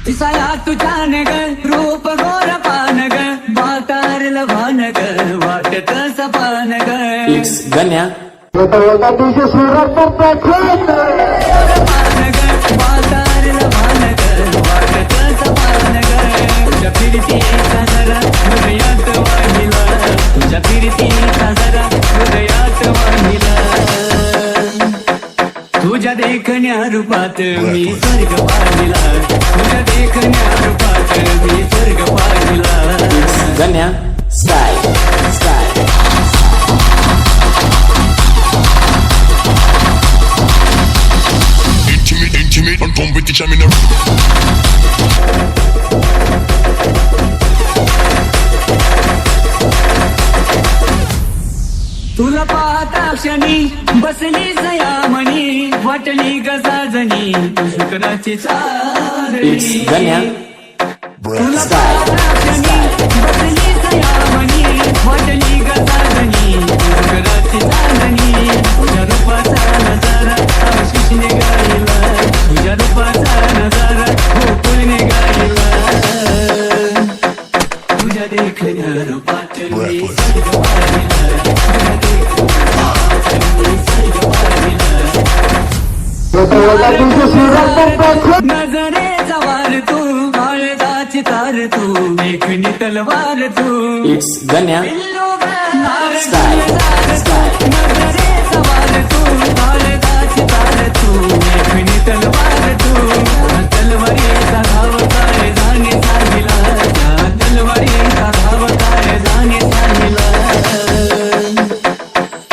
दिसाया तुझ्यान ग रूप गोर पान ग वातारल भान ग वाटत सपान ग X गण्या पान ग वातारल भान ग वाटत सपान ग तुझ्या फिरतीचा जरा हृदयात वाहिला तुझ्या फिरतीचा जरा हृदयात वाहिला तुझ्या देखण्या रूपात मी स्वर्ग पाहिला तुझ्या देखण्या रूपात मी स्वर्ग पाहिला गण्या style style Intimate, on competition in the तुला पाहता क्षणी बसली सयामणी वाटली गजाजणी शुक्राची X चांदणी गण्या तुला पाहता क्षणी बसली सयामणी वाटली गजाजणी शुक्राची चांदणी तुझ्या रूपाचा नजारा आशिषने गायला तुझ्या रूपाचा नजारा गोकुळने गायला तुझ्या देखण्या रूपात मी स्वर्ग पाहिला नजरेचा वार तू काळजाची तार तू लेखनी तलवार तू X गण्या नजरेचा वार तू काळजाची तार तू लेखनी तलवार तू तलवारीचा धाव काय जाणे सांगिला तलवारीचा धाव काय जाणे सांगिला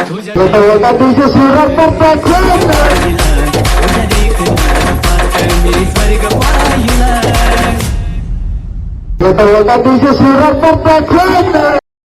तुझ्या मी स्वर्ग पाहिला